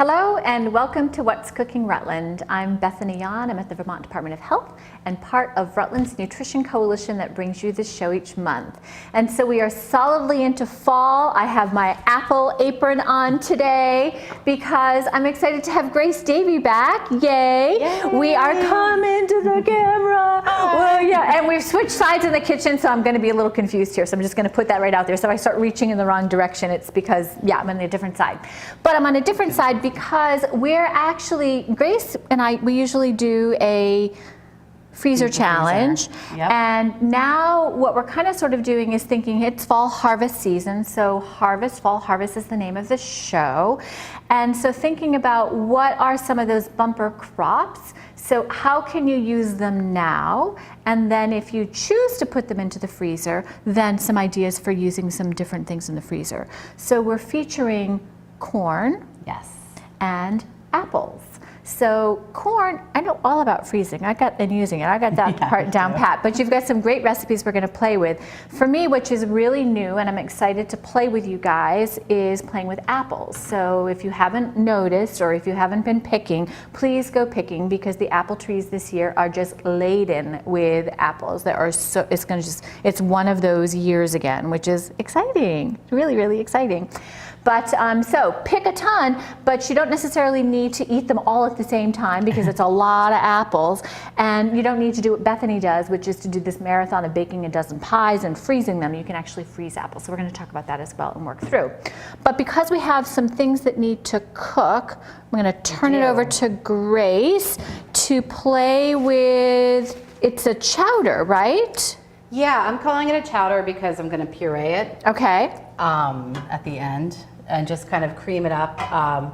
Hello and welcome to What's Cooking Rutland. I'm Bethany Yon. I'm at the Vermont Department of Health and part of Rutland's Nutrition Coalition that brings you this show each month. And so we are solidly into fall. I have my apple apron on today because I'm excited to have Grace Davy back. Yay! Yay. We are coming to the camera. Well, yeah, and we've switched sides in the kitchen, so I'm going to be a little confused here. So I'm just going to put that right out there. So if I start reaching in the wrong direction, it's because, yeah, I'm on a different side. But I'm on a different side because we're actually, Grace and we usually do a freezer challenge. Yep. And now what we're kind of sort of doing is thinking it's fall harvest season. So fall harvest is the name of the show. And so thinking about what are some of those bumper crops. So how can you use them now? And then if you choose to put them into the freezer, then some ideas for using some different things in the freezer. So we're featuring corn. Yes. And apples. So corn, I know all about freezing. And using it. I got that part down pat. But you've got some great recipes we're going to play with. For me, which is really new, and I'm excited to play with you guys, is playing with apples. So if you haven't noticed, or if you haven't been picking, please go picking because the apple trees this year are just laden with apples. That are so it's one of those years again, which is exciting. Really, really exciting. But so pick a ton, but you don't necessarily need to eat them all at the same time because it's a lot of apples. And you don't need to do what Bethany does, which is to do this marathon of baking a dozen pies and freezing them. You can actually freeze apples. So we're going to talk about that as well and work through. But because we have some things that need to cook, I'm going to turn it over to Grace to play with, it's a chowder, right? Yeah, I'm calling it a chowder because I'm going to puree it. Okay. At the end. And just kind of cream it up,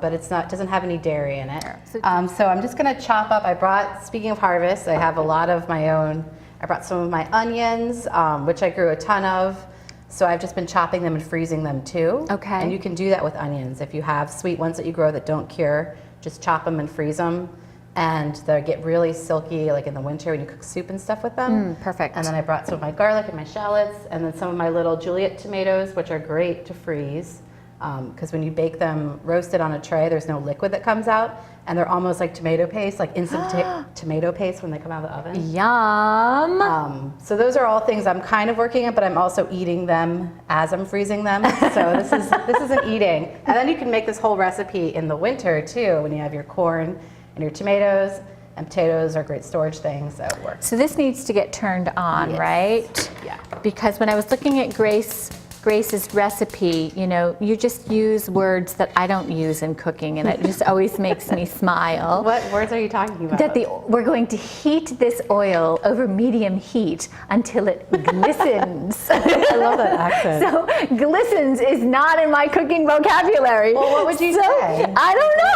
but doesn't have any dairy in it. So I'm just gonna chop up, speaking of harvest, I have a lot of my own, I brought some of my onions, which I grew a ton of, so I've just been chopping them and freezing them too. Okay. And you can do that with onions. If you have sweet ones that you grow that don't cure, just chop them and freeze them. And they get really silky, like in the winter when you cook soup and stuff with them. Perfect. And then I brought some of my garlic and my shallots, and then some of my little Juliet tomatoes, which are great to freeze. Because when you bake them roasted on a tray, there's no liquid that comes out, and they're almost like tomato paste, like instant tomato paste when they come out of the oven. Yum! So those are all things I'm kind of working at, but I'm also eating them as I'm freezing them. So this isn't eating. And then you can make this whole recipe in the winter too, when you have your corn and your tomatoes. And potatoes are great storage things, so it works. So this needs to get turned on, right? Yeah. Because when I was looking at Grace's recipe, you just use words that I don't use in cooking, and it just always makes me smile. What words are you talking about? That we're going to heat this oil over medium heat until it glistens. I love that accent. So glistens is not in my cooking vocabulary. Well, what would you say? I don't know.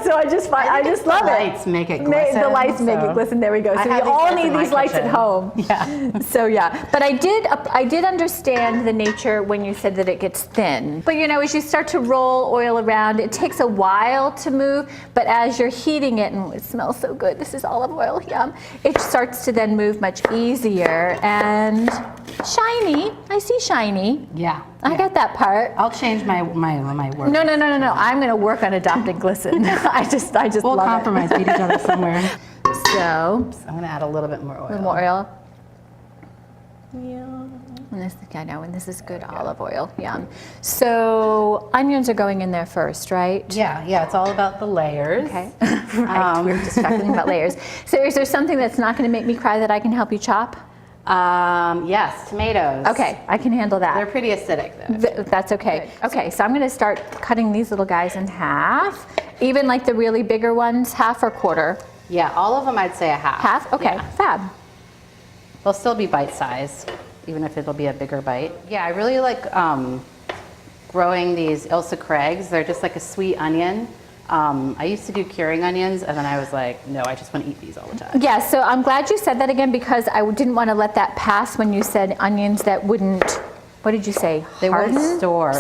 So I just love it. The lights make it glisten. The lights make it glisten. There we go. So we all need these lights at home. Yeah. So yeah, but I did understand the nature when you said that it gets thin. But as you start to roll oil around, it takes a while to move, but as you're heating it, and it smells so good, this is olive oil, yum, it starts to then move much easier and shiny. I see shiny. Yeah. I got that part. I'll change my work. No. I'm going to work on adopting glisten. I just we'll love compromise, meet each other somewhere. So I'm going to add a little bit more oil. A little more oil. Yeah. And this is good olive oil. Yum. So onions are going in there first, right? Yeah. It's all about the layers. Okay. Right. We were just talking about layers. So is there something that's not going to make me cry that I can help you chop? Yes, tomatoes. Okay, I can handle that. They're pretty acidic though. That's okay. Good. Okay, so I'm going to start cutting these little guys in half. Even like the really bigger ones, half or quarter? Yeah, all of them I'd say a half. Half? Okay, yeah. Fab. They'll still be bite-sized, even if it'll be a bigger bite. Yeah, I really like growing these Ilsa Craigs. They're just like a sweet onion. I used to do curing onions, and then I was like, no, I just want to eat these all the time. Yeah, so I'm glad you said that again because I didn't want to let that pass when you said onions that wouldn't, what did you say? They wouldn't store.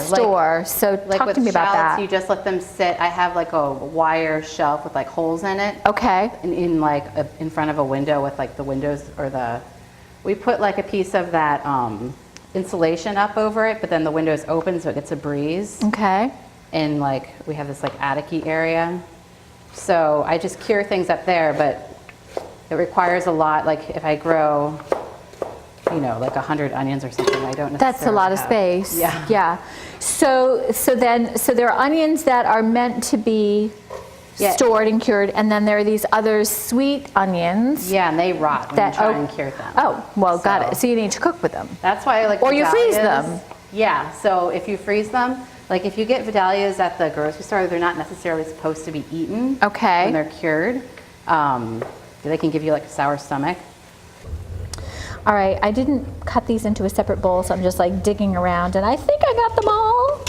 So talk to me about that. You just let them sit. I have like a wire shelf with like holes in it. Okay. In front of a window with like the windows we put like a piece of that insulation up over it, but then the window's open so it gets a breeze. Okay. in like, we have this like attic-y area. So I just cure things up there, but it requires a lot. Like if I grow, you know, like 100 onions or something, I don't necessarily That's a lot of have- space. Yeah. Yeah. So there are onions that are meant to be Yeah. stored and cured, and then there are these other sweet onions. Yeah, and they rot when you try and cure them. Oh, well, got So- it. So you need to cook with them. That's why I like Or you freeze Vidalias. them. Yeah, so if you freeze them, like if you get Vidalias at the grocery store, they're not necessarily supposed to be eaten Okay. when they're cured. They can give you like a sour stomach. All right, I didn't cut these into a separate bowl, so I'm just like digging around, and I think I got them all.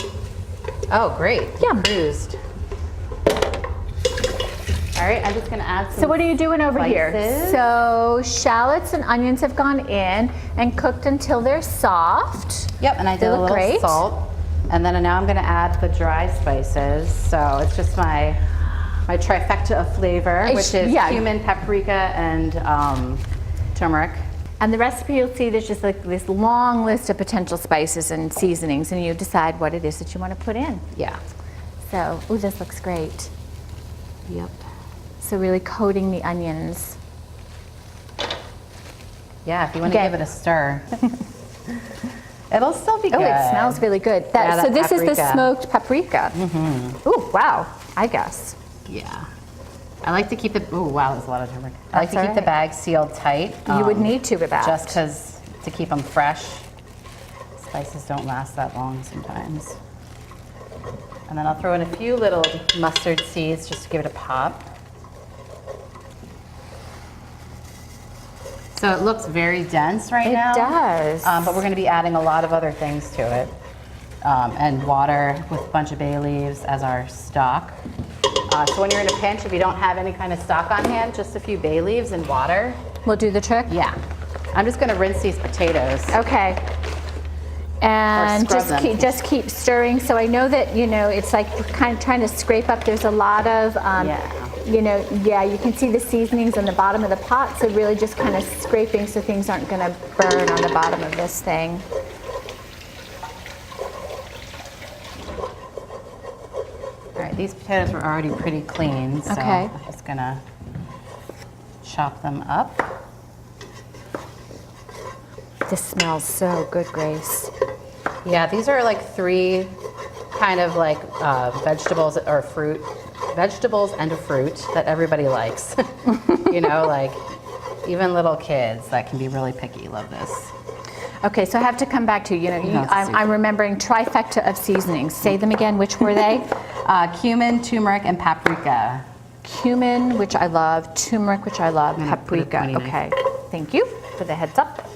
Oh, great. Yeah. Bruised. All right, I'm just gonna add some. So what are you doing over here? spices. So shallots and onions have gone in and cooked until they're soft. Yep, and I They did a look little great. salt. And then now I'm gonna add the dry spices. So it's just my trifecta of flavor, which is yeah. cumin, paprika, and turmeric. And the recipe, you'll see there's just like this long list of potential spices and seasonings, and you decide what it is that you want to put in. Yeah. So, ooh, this looks great. Yep. So really coating the onions. Yeah, if you want to Okay. give it a stir. It'll still be Oh, good. it smells really good. Yeah, So that this is the paprika. smoked paprika. Mm-hmm. Ooh, wow, I guess. Yeah. I like to keep the, oh wow, there's a lot of turmeric. I like That's to keep the all bag sealed tight. You would need to with that. Just because, to keep them fresh. Spices don't last that long sometimes. And then I'll throw in a few little mustard seeds just to give it a pop. So it looks very dense right now. It does. But we're going to be adding a lot of other things to it. And water with a bunch of bay leaves as our stock. So when you're in a pinch, if you don't have any kind of stock on hand, just a few bay leaves and water. We'll do the trick? Yeah. I'm just going to rinse these potatoes. Okay. And scrub them. just keep stirring. So I know that, you know, it's like kind of trying to scrape up. There's a lot of, you know, yeah, you can see the seasonings on the bottom of the pot. So really just kind of scraping so things aren't going to burn on the bottom of this thing. All right, these potatoes were already pretty clean, so Okay. I'm just going to chop them up. This smells so good, Grace. Yeah, these are like three kind of like vegetables or fruit, vegetables and a fruit that everybody likes. You know, like even little kids that can be really picky love this. Okay, so I have to come back to, you know, That's I'm remembering trifecta of seasonings. Say them again. Which were they? Cumin, turmeric, and paprika. Cumin, which I love, turmeric, which I love, gonna put a paprika. pointy knife. Okay, thank you for the heads up.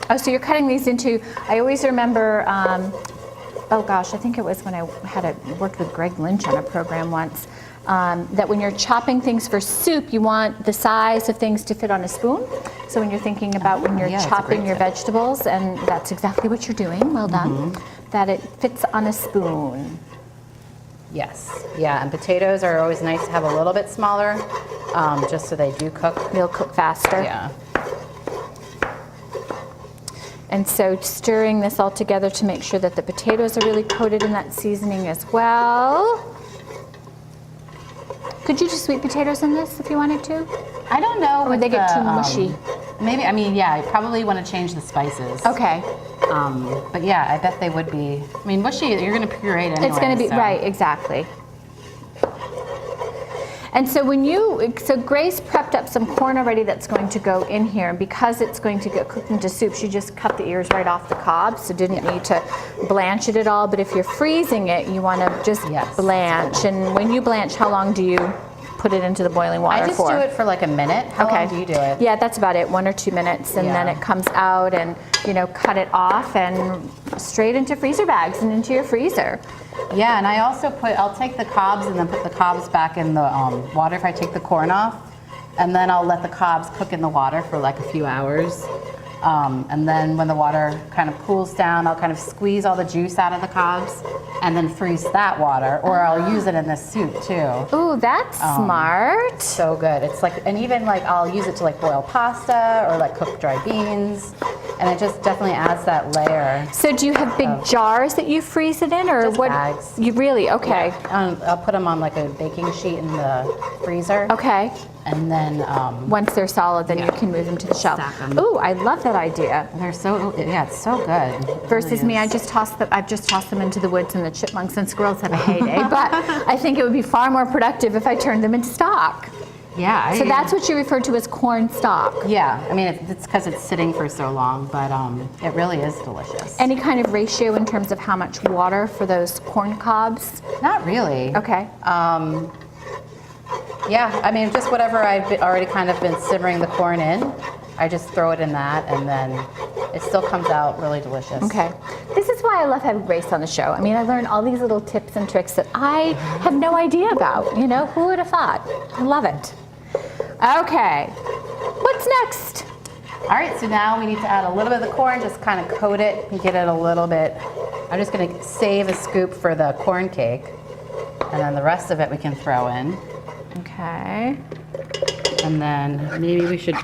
Oh, so you're cutting these into, I always remember, oh gosh, I think it was when I worked with Greg Lynch on a program once, that when you're chopping things for soup, you want the size of things to fit on a spoon. So when you're thinking about when you're yeah, that's a chopping great your tip. vegetables, and that's exactly what you're doing, well done, that it fits on a spoon. Yes, yeah, and potatoes are always nice to have a little bit smaller, just so they do cook. They'll cook faster. Yeah. And so stirring this all together to make sure that the potatoes are really coated in that seasoning as well. Could you do sweet potatoes in this if you wanted to? I don't know. Or would they get too mushy? Maybe, I mean, yeah, I probably want to change the spices. Okay. But yeah, I bet they would be. I mean, mushy, you're going to puree it anyway. It's going to be, so. right, exactly. And so so Grace prepped up some corn already that's going to go in here, and because it's going to get cooked into soup, she just cut the ears right off the cob, so didn't need to blanch it at all. But if you're freezing it, you want to just blanch. And when you blanch, how long do you put it into the boiling water I just for? do it for like a minute. How long do you do it? Yeah, that's about it, 1 or 2 minutes, and then Yeah. it comes out, and you know, cut it off and straight into freezer bags and into your freezer. Yeah, and I also I'll take the cobs and then put the cobs back in the water if I take the corn off. And then I'll let the cobs cook in the water for like a few hours. And then when the water kind of cools down, I'll kind of squeeze all the juice out of the cobs and then freeze that water, or I'll use it in this soup too. Ooh, that's smart. So good. It's like, and even like I'll use it to like boil pasta or like cook dry beans, and it just definitely adds that layer. So do you have big jars that you freeze it in, or Just what? bags. You really? Okay. Yeah. I'll put them on like a baking sheet in the freezer. Okay. And then Once they're solid, then you can move them to the shelf. Stack 'em. Ooh, I love that idea. they're so, yeah, it's so good. It Versus really me, is. I've just tossed them into the woods, and the chipmunks and squirrels have a heyday. But I think it would be far more productive if I turned them into stock. Yeah. So that's what you refer to as corn stock. Yeah, I mean, it's because it's sitting for so long, but it really is delicious. Any kind of ratio in terms of how much water for those corn cobs? Not really. Okay. Yeah, I mean, just whatever already kind of been simmering the corn in, I just throw it in that, and then it still comes out really delicious. Okay. This is why I love having Grace on the show. I mean, I learn all these little tips and tricks that I have no idea about. You know, who would have thought? I love it. Okay. What's next? All right, so now we need to add a little bit of the corn, just kind of coat it and get it a little bit. I'm just going to save a scoop for the corn cake, and then the rest of it we can throw in. Okay. And then maybe we should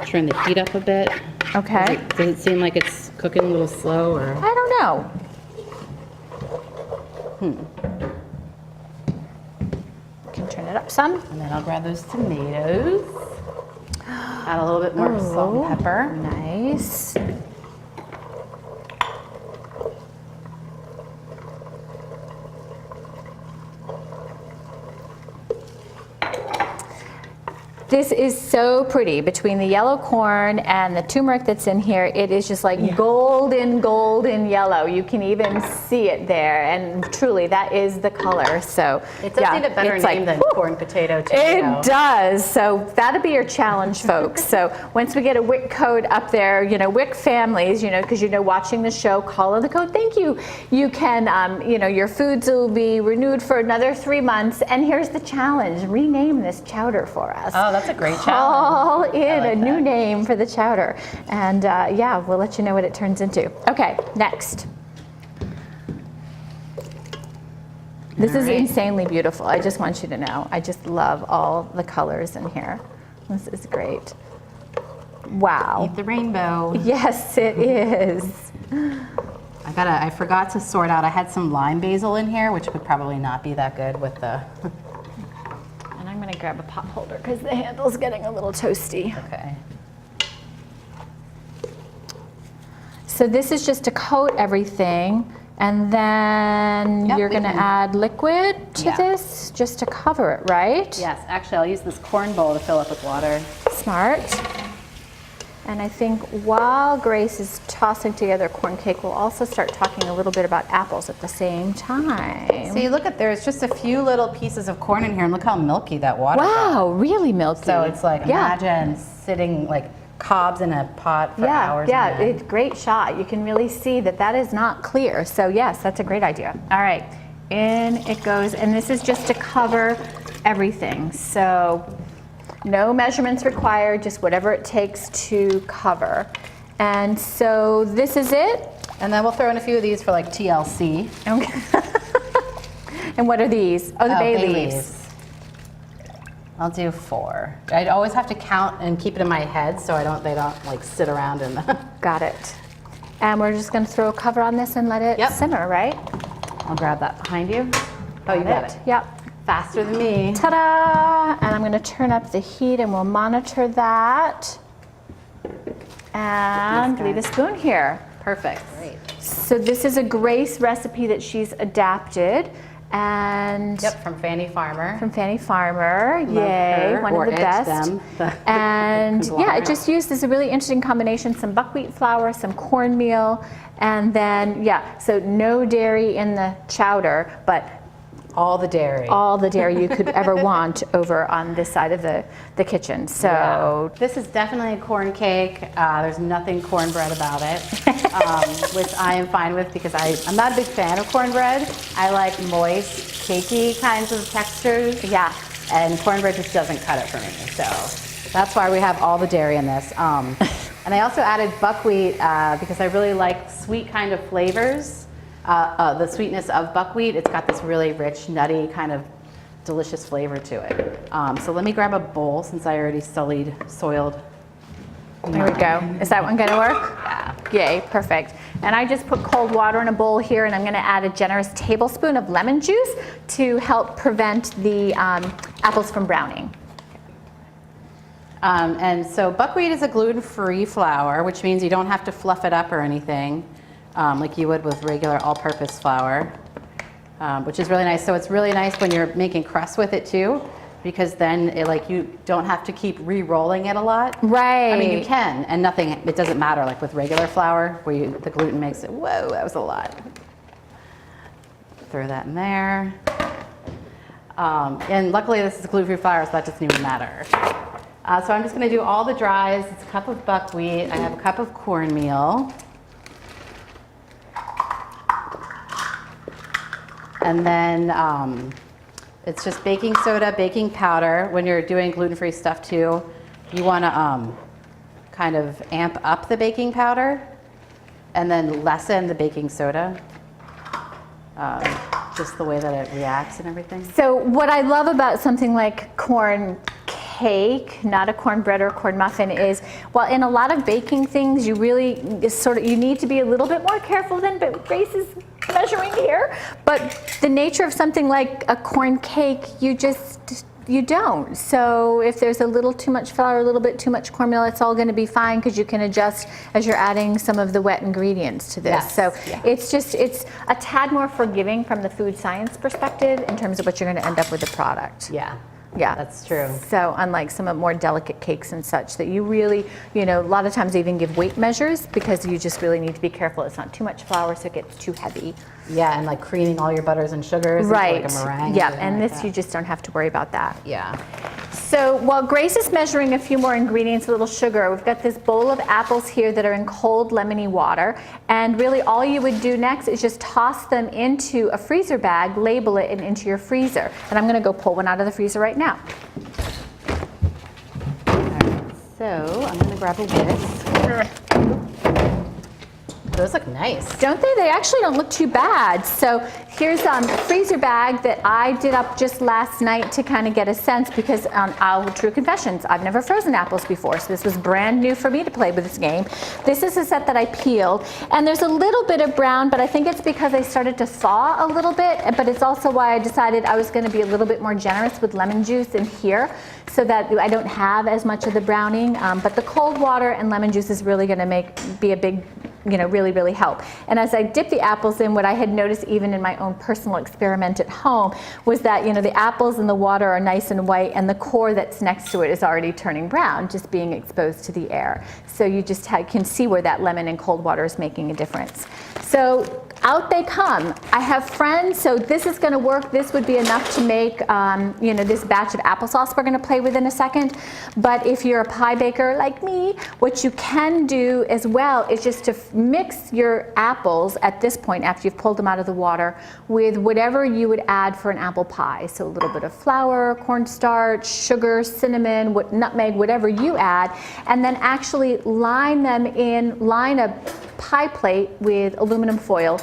turn the heat up a bit. Okay. Does it seem like it's cooking a little slow, or? I don't know. Can turn it up some. And then I'll grab those tomatoes. Add a little bit more salt and pepper. Nice. This is so pretty. Between the yellow corn and the turmeric that's in here, it is just like golden, golden yellow. You can even see it there, and truly, that is the color. So It does need a better name than corn potato tomato. It does. So that'll be your challenge, folks. So once we get a WIC code up there, you know, WIC families, you know, because you know, watching the show, call in the code. Thank you. You can, you know, your foods will be renewed for another 3 months. And here's the challenge: rename this chowder for us. Oh, that's a great challenge. Call in like a new that. name for the chowder, and yeah, we'll let you know what it turns into. Okay, next. This is insanely beautiful. I just want you to know. I just love all the colors in here. This is great. Wow. Eat the rainbow. Yes, it is. I forgot to sort out. I had some lime basil in here, which would probably not be that good with the. And I'm gonna grab a pot holder because the handle's getting a little toasty. Okay. So this is just to coat everything, and then Yep, you're we gonna can- add liquid to Yeah. this just to cover it, right? Yes, actually, I'll use this corn bowl to fill up with water. Smart. And I think while Grace is tossing together corn cake, we'll also start talking a little bit about apples at the same time. See, look at, there's just a few little pieces of corn in here, and look how milky that water is. Wow, really milky. So it's like, yeah. imagine sitting like cobs in a pot for hours. Yeah, on end. it's great shot. You can really see that that is not clear. So yes, that's a great idea. All right, in it goes, and this is just to cover everything. So no measurements required, just whatever it takes to cover. And so this is it. And then we'll throw in a few of these for like TLC. Okay. And what are these? Oh, the bay leaves. I'll do 4. I always have to count and keep it in my head so they don't like sit around in the. Got it. And we're just going to throw a cover on this and let it Yep. simmer, right? I'll grab that behind you. Oh, you got it. Yep. Faster than me. Ta-da! And I'm going to turn up the heat and we'll monitor that. And leave a spoon here. Perfect. Great. So this is a Grace recipe that she's adapted. And Yep, from Fanny Farmer. from Fanny Farmer, yay, her, one or of the it, best. them, And yeah, it conglomerate. just used this a really interesting combination: some buckwheat flour, some cornmeal, and then yeah, so no dairy in the chowder, but All the dairy. all the dairy you could ever want over on this side of the kitchen. So Yeah. This is definitely a corn cake. There's nothing cornbread about it, which I am fine with because I'm not a big fan of cornbread. I like moist, cakey kinds of textures. yeah, And cornbread just doesn't cut it for me. So that's why we have all the dairy in this. And I also added buckwheat because I really like sweet kind of flavors. The sweetness of buckwheat, it's got this really rich, nutty kind of delicious flavor to it. So let me grab a bowl since I already soiled. There we go. Is that one gonna work? Yeah. Yay, perfect. And I just put cold water in a bowl here, and I'm gonna add a generous tablespoon of lemon juice to help prevent the apples from browning. And so buckwheat is a gluten-free flour, which means you don't have to fluff it up or anything like you would with regular all-purpose flour, which is really nice. So it's really nice when you're making crust with it too, because then you don't have to keep re-rolling it a lot. Right. I mean, you can, and it doesn't matter like with regular flour where the gluten makes it, whoa, that was a lot. Throw that in there. And luckily this is gluten-free flour, so that doesn't even matter. So I'm just gonna do all the dries. It's a cup of buckwheat. I have a cup of cornmeal. And then it's just baking soda, baking powder. When you're doing gluten-free stuff too, you wanna kind of amp up the baking powder and then lessen the baking soda. Just the way that it reacts and everything. So what I love about something like corn cake, not a cornbread or corn muffin, is while in a lot of baking things you really you need to be a little bit more careful than Grace is measuring here, but the nature of something like a corn cake, you don't. So if there's a little too much flour, a little bit too much cornmeal, it's all going to be fine because you can adjust as you're adding some of the wet ingredients to this. Yes. So Yeah. it's a tad more forgiving from the food science perspective in terms of what you're going to end up with the product. Yeah. Yeah, That's true. So unlike some of more delicate cakes and such that you really, a lot of times they even give weight measures because you just really need to be careful. It's not too much flour so it gets too heavy. Yeah, and like creaming all your butters and sugars Right. into like a meringue. Yeah, or and like this that. you just don't have to worry about that. Yeah. So while Grace is measuring a few more ingredients, a little sugar, we've got this bowl of apples here that are in cold lemony water. And really all you would do next is just toss them into a freezer bag, label it, and into your freezer. And I'm gonna go pull one out of the freezer right now. All right, so I'm gonna grab a whisk. Those look nice. Don't they? They actually don't look too bad. So here's a freezer bag that I did up just last night to kind of get a sense because true confessions, I've never frozen apples before, so this was brand new for me to play with this game. This is a set that I peeled, and there's a little bit of brown, but I think it's because I started to thaw a little bit, but it's also why I decided I was going to be a little bit more generous with lemon juice in here so that I don't have as much of the browning, but the cold water and lemon juice is really going to be a big really help. And as I dip the apples in, what I had noticed even in my own personal experiment at home was that, the apples in the water are nice and white and the core that's next to it is already turning brown, just being exposed to the air. So you just can see where that lemon and cold water is making a difference. So out they come. I have friends, so this is gonna work. This would be enough to make, this batch of applesauce we're gonna play with in a second. But if you're a pie baker like me, what you can do as well is just to mix your apples at this point, after you've pulled them out of the water, with whatever you would add for an apple pie. So a little bit of flour, cornstarch, sugar, cinnamon, nutmeg, whatever you add, and then actually line a pie plate with aluminum foil,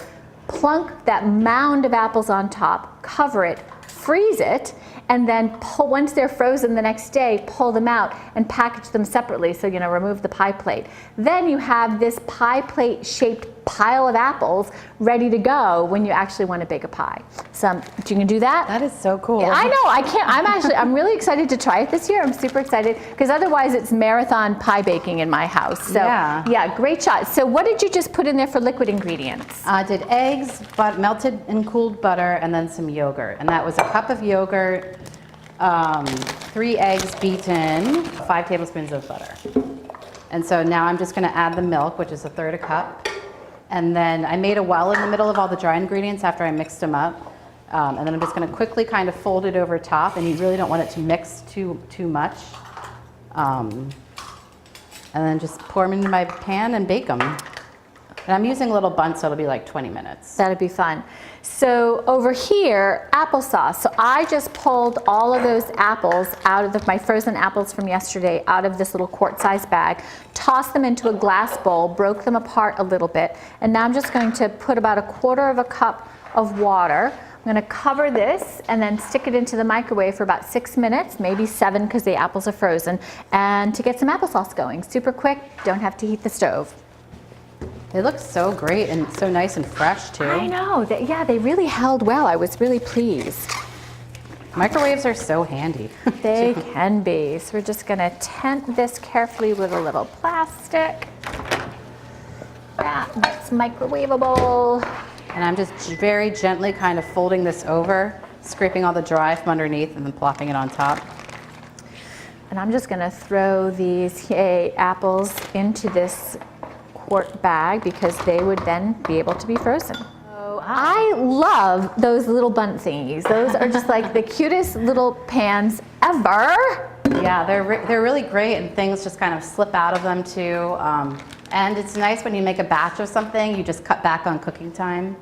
plunk that mound of apples on top, cover it, freeze it, and then once they're frozen the next day, pull them out and package them separately. So, remove the pie plate. Then you have this pie plate shaped pile of apples ready to go when you actually want to bake a pie. So you can do that. That is so cool. Yeah, I know, I'm really excited to try it this year. I'm super excited because otherwise it's marathon pie baking in my house. So yeah, great shot. So what did you just put in there for liquid ingredients? I did eggs, melted and cooled butter, and then some yogurt. And that was a cup of yogurt, 3 eggs beaten, 5 tablespoons of butter. And so now I'm just gonna add the milk, which is 1/3 cup. And then I made a well in the middle of all the dry ingredients after I mixed them up. And then I'm just gonna quickly kind of fold it over top, and you really don't want it to mix too much. And then just pour them into my pan and bake them. And I'm using little bunts, so it'll be like 20 minutes. That'd be fun. So over here, applesauce. So I just pulled all of those apples out of my frozen apples from yesterday out of this little quart-sized bag, tossed them into a glass bowl, broke them apart a little bit, and now I'm just going to put about 1/4 cup of water. I'm going to cover this and then stick it into the microwave for about 6 minutes, maybe 7 because the apples are frozen, and to get some applesauce going. Super quick, don't have to heat the stove. They look so great and so nice and fresh too. I know, yeah, they really held well. I was really pleased. Microwaves are so handy. They can be. So we're just going to tent this carefully with a little plastic. That's microwavable. And I'm just very gently kind of folding this over, scraping all the dry from underneath and then plopping it on top. And I'm just going to throw these apples into this quart bag because they would then be able to be frozen. I love those little bunt thingies. Those are just like the cutest little pans ever. Yeah, they're really great, and things just kind of slip out of them too. And it's nice when you make a batch of something, you just cut back on cooking time.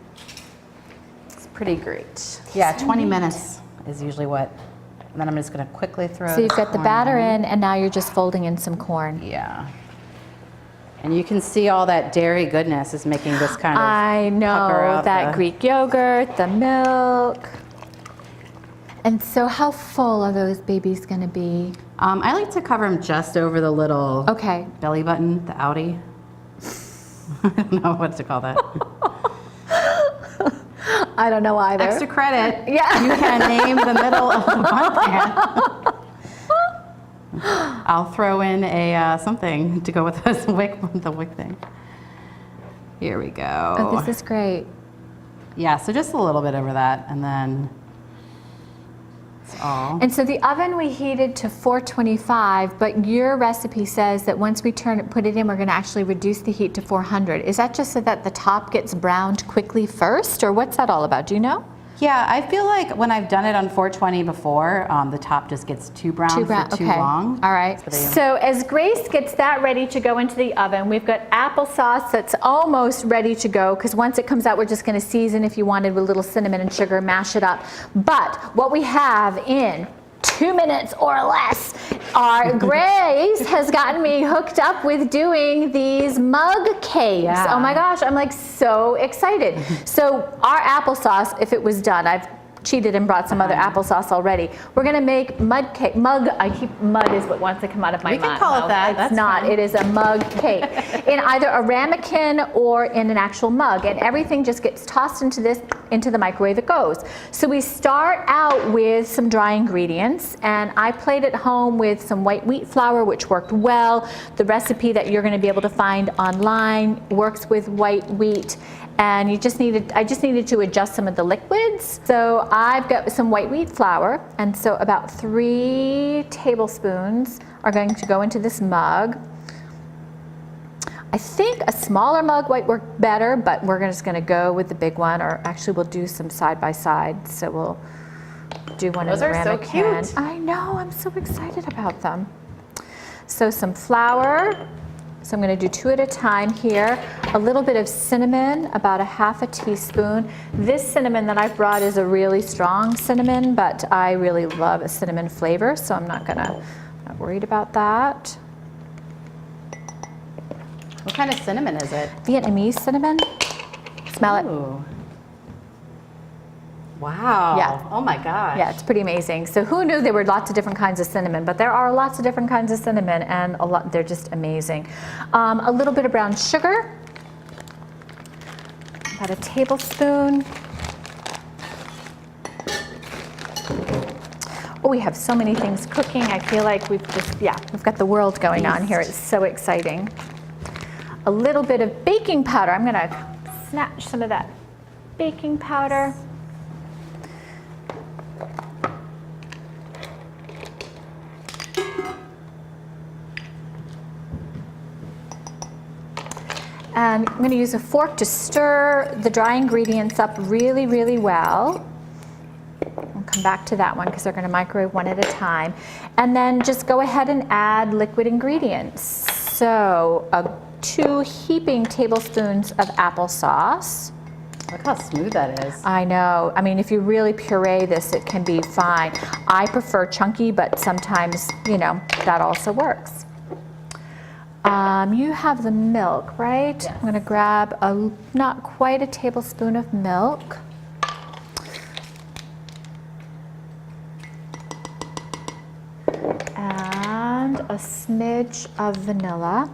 It's pretty great. Yeah, 20 minutes is usually what. And then I'm just going to quickly throw. So you've got the batter in, and now you're just folding in some corn. Yeah. And you can see all that dairy goodness is making this kind of. I know, that Greek yogurt, the milk. And so how full are those babies going to be? I like to cover them just over the little belly button, the outie. I don't know what to call that. I don't know either. Extra credit. Yeah. You can name the middle of the bun pan. I'll throw in a something to go with this the wick thing. Here we go. Oh, this is great. Yeah, so just a little bit over that, and then that's all. And so the oven we heated to 425, but your recipe says that once we put it in, we're going to actually reduce the heat to 400. Is that just so that the top gets browned quickly first, or what's that all about? Do you know? Yeah, I feel like when I've done it on 420 before, the top just gets too brown for too long. All right. So as Grace gets that ready to go into the oven, we've got applesauce that's almost ready to go, because once it comes out, we're just going to season, if you wanted, with a little cinnamon and sugar, mash it up. But what we have in 2 minutes or less, our Grace has gotten me hooked up with doing these mug cakes. Yeah. Oh my gosh, I'm like so excited. So our applesauce, if it was done, I've cheated and brought some other applesauce already. We're gonna make mud cake. Mud is what wants to come out of my mouth. We can call it that. It's not. It is a mug cake in either a ramekin or in an actual mug, and everything just gets tossed into the microwave. It goes. So we start out with some dry ingredients, and I played at home with some white wheat flour, which worked well. The recipe that you're going to be able to find online works with white wheat. And I just needed to adjust some of the liquids. So I've got some white wheat flour, and so about 3 tablespoons are going to go into this mug. I think a smaller mug might work better, but we're just going to go with the big one, or actually we'll do some side by side. So we'll do one in the ramekin. Those are so cute. I know, I'm so excited about them. So some flour. So I'm going to do 2 at a time here. A little bit of cinnamon, about 1/2 teaspoon. This cinnamon that I've brought is a really strong cinnamon, but I really love a cinnamon flavor, so I'm not worried about that. What kind of cinnamon is it? Vietnamese cinnamon. Smell it. Wow. Yeah. Oh my gosh. Yeah, it's pretty amazing. So who knew there were lots of different kinds of cinnamon, but there are lots of different kinds of cinnamon, and they're just amazing. A little bit of brown sugar, about 1 tablespoon. Oh, we have so many things cooking. I feel like we've got the world going on here. It's so exciting. A little bit of baking powder. I'm gonna snatch some of that baking powder. And I'm going to use a fork to stir the dry ingredients up really, really well. I'll come back to that one because they're going to microwave one at a time. And then just go ahead and add liquid ingredients. So 2 heaping tablespoons of applesauce. Look how smooth that is. I know. I mean, if you really puree this, it can be fine. I prefer chunky, but sometimes, you know, that also works. You have the milk, right? Yes. I'm going to grab not quite a tablespoon of milk. And a smidge of vanilla.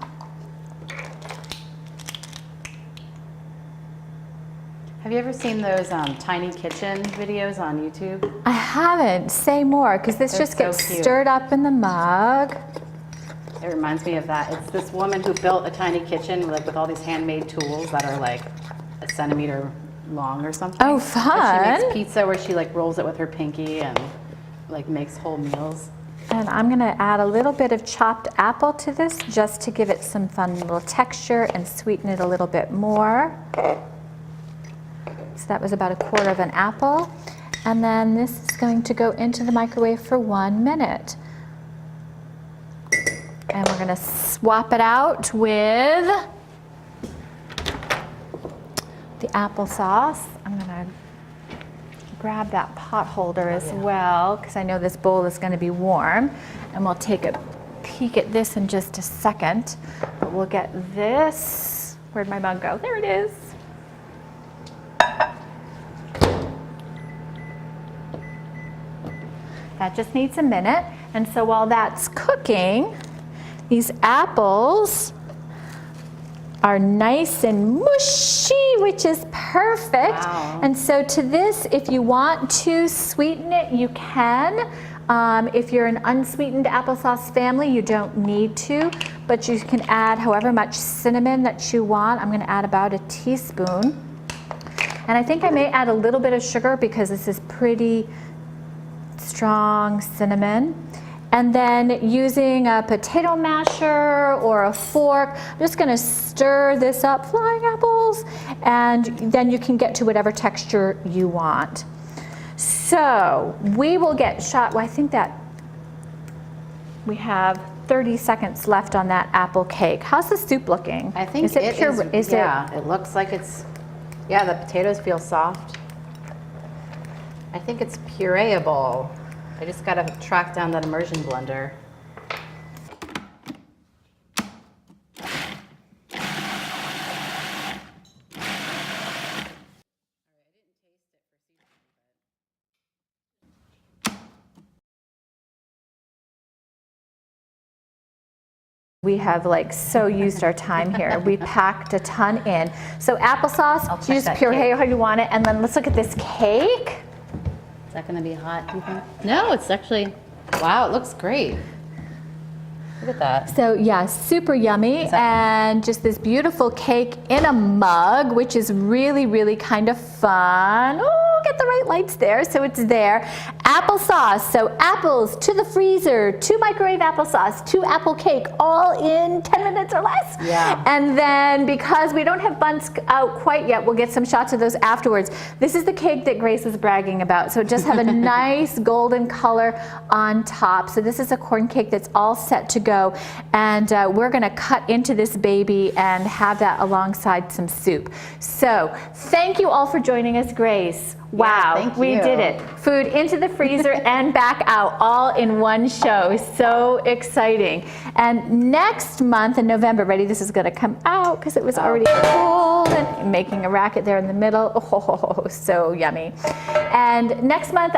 Have you ever seen those tiny kitchen videos on YouTube? I haven't. Say more, because this They're just gets so cute. stirred up in the mug. It reminds me of that. It's this woman who built a tiny kitchen like with all these handmade tools that are like a centimeter long or something. Oh, And fun. she makes pizza where she like rolls it with her pinky and like makes whole meals. And I'm going to add a little bit of chopped apple to this just to give it some fun little texture and sweeten it a little bit more. So that was about 1/4 of an apple. And then this is going to go into the microwave for 1 minute. And we're going to swap it out with the applesauce. I'm going to grab that pot holder as well, because I know this bowl is going to be warm. And we'll take a peek at this in just a second. But we'll get this. Where'd my mug go? There it is. That just needs a minute. And so while that's cooking, these apples are nice and mushy, which is perfect. Wow. And so to this, if you want to sweeten it, you can. If you're an unsweetened applesauce family, you don't need to, but you can add however much cinnamon that you want. I'm going to add about a teaspoon. And I think I may add a little bit of sugar because this is pretty strong cinnamon. And then using a potato masher or a fork, I'm just going to stir this up, flying apples, and then you can get to whatever texture you want. So we will get shot. Well, I think that we have 30 seconds left on that apple cake. How's the soup looking? I think is it pure? It looks like it's, yeah, the potatoes feel soft. I think it's pureeable. I just got to track down that immersion blender. We have like so used our time here. We packed a ton in. So applesauce, you just puree how you want it, and then let's look at this cake. Is that going to be hot, do you think? No, it's actually, wow, it looks great. Look at that. So yeah, super yummy, and just this beautiful cake in a mug, which is really, really kind of fun. Oh, get the right lights there, so it's there. Applesauce, so apples to the freezer, 2 microwave applesauce, 2 apple cake, all in 10 minutes or less. Yeah. And then because we don't have buns out quite yet, we'll get some shots of those afterwards. This is the cake that Grace was bragging about, so it just have a nice golden color on top. So this is a corn cake that's all set to go, and we're gonna cut into this baby and have that alongside some soup. So thank you all for joining us, Grace. Wow, thank we you. did it. Food into the freezer and back out, all in one show. So exciting. And next month in November, ready, this is gonna come out because it was already cold and making a racket there in the middle. Oh, so yummy. And next month,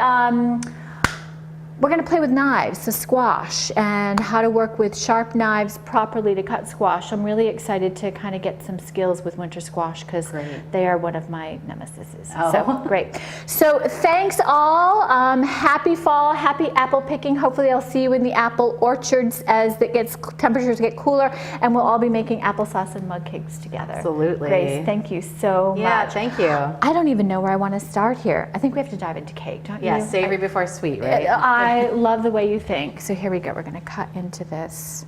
we're going to play with knives, so squash, and how to work with sharp knives properly to cut squash. I'm really excited to kind of get some skills with winter squash because they are one of my nemesises. Oh. So great. So thanks all. Happy fall, happy apple picking. Hopefully I'll see you in the apple orchards as temperatures get cooler, and we'll all be making applesauce and mug cakes together. Absolutely. Grace, thank you so much. Yeah, thank you. I don't even know where I want to start here. I think we have to dive into cake, don't you? Yeah, savory before sweet, right? I love the way you think. So here we go. We're going to cut into this.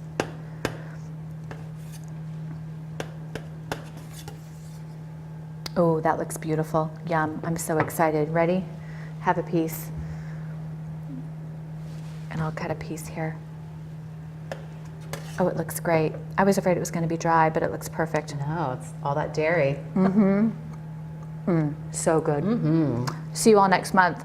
Oh, that looks beautiful. Yum. I'm so excited. Ready? Have a piece. And I'll cut a piece here. Oh, it looks great. I was afraid it was going to be dry, but it looks perfect. No, it's all that dairy. So good. See you all next month.